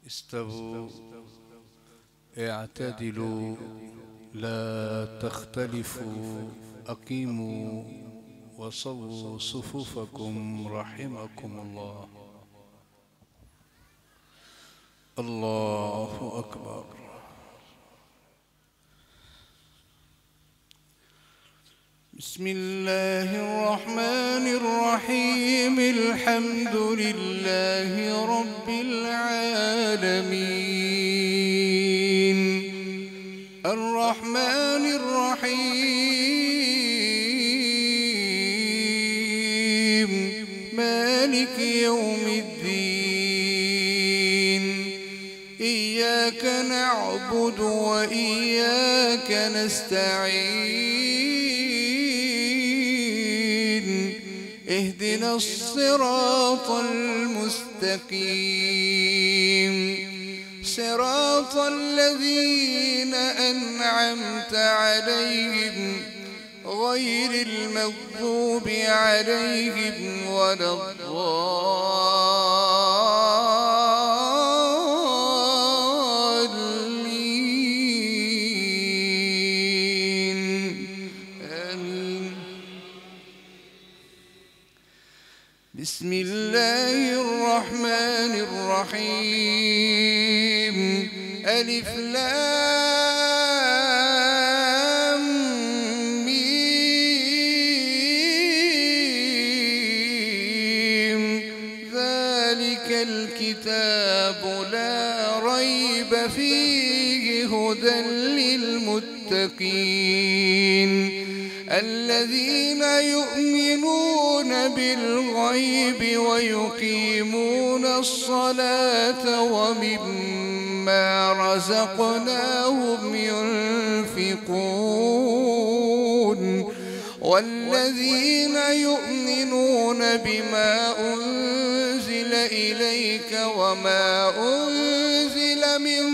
استووا اعتدلوا لا تختلفوا أقيموا وصووا صفوفكم رحمكم الله. الله أكبر. بسم الله الرحمن الرحيم. الحمد لله رب العالمين الرحمن الرحيم مالك يوم الدين. إياك نعبد وإياك نستعين. اهدنا الصراط المستقيم صراط الذين أنعمت عليهم غير المغضوب عليهم ولا الضالين. آمين. بسم الله الرحمن الرحيم. ألف لام ميم. ذلك الكتاب لا ريب فيه هدى للمتقين الذين يؤمنون بالغيب ويقيمون الصلاة ومما رزقناهم ينفقون والذين يؤمنون بما أنزل إليك وما أنزل من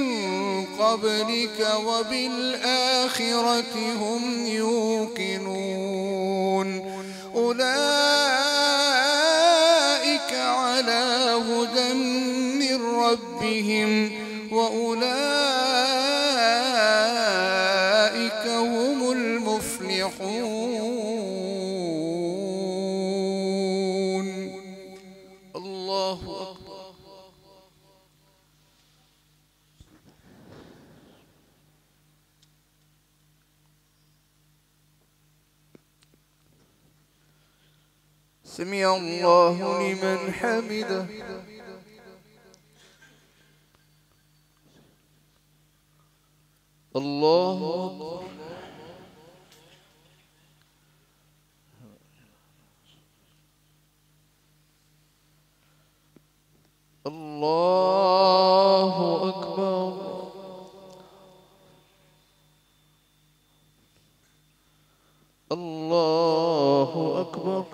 قبلك وبالآخرة هم يوقنون. أولئك على هدى من ربهم وأولئك هم المفلحون. الله أكبر. سمع الله لمن حمده. الله أكبر. الله أكبر. الله أكبر.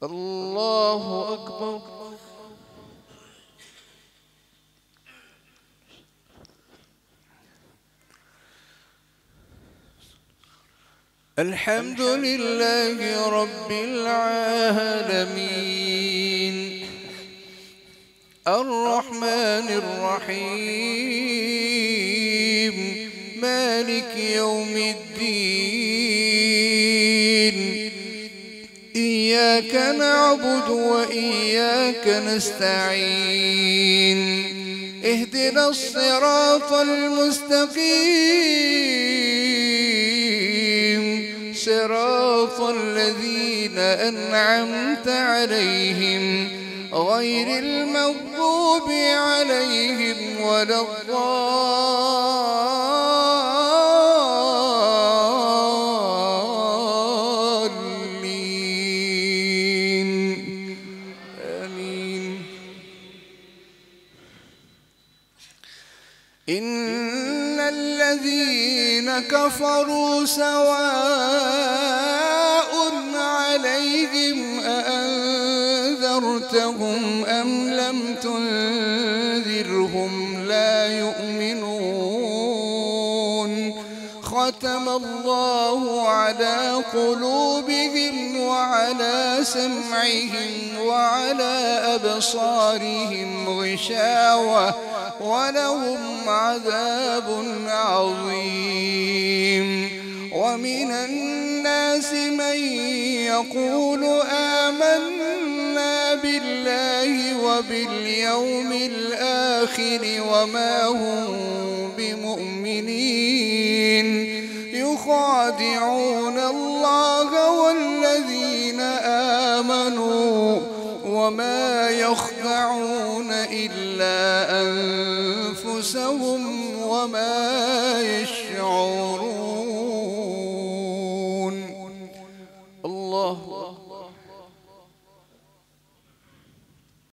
الله أكبر. الحمد لله رب العالمين الرحمن الرحيم مالك يوم الدين. إياك نعبد وإياك نستعين. اهدنا الصراط المستقيم صراط الذين أنعمت عليهم غير المغضوب عليهم ولا الضالين. آمين. إن الذين كفروا سواء عليهم أأنذرتهم أم لم تنذرهم لا يؤمنون. ختم الله على قلوبهم وعلى سمعهم وعلى أبصارهم غشاوة ولهم عذاب عظيم. ومن الناس من يقول آمنا بالله وباليوم الآخر وما هم بمؤمنين يخادعون الله والذين آمنوا وما يخدعون إلا أنفسهم وما يشعرون.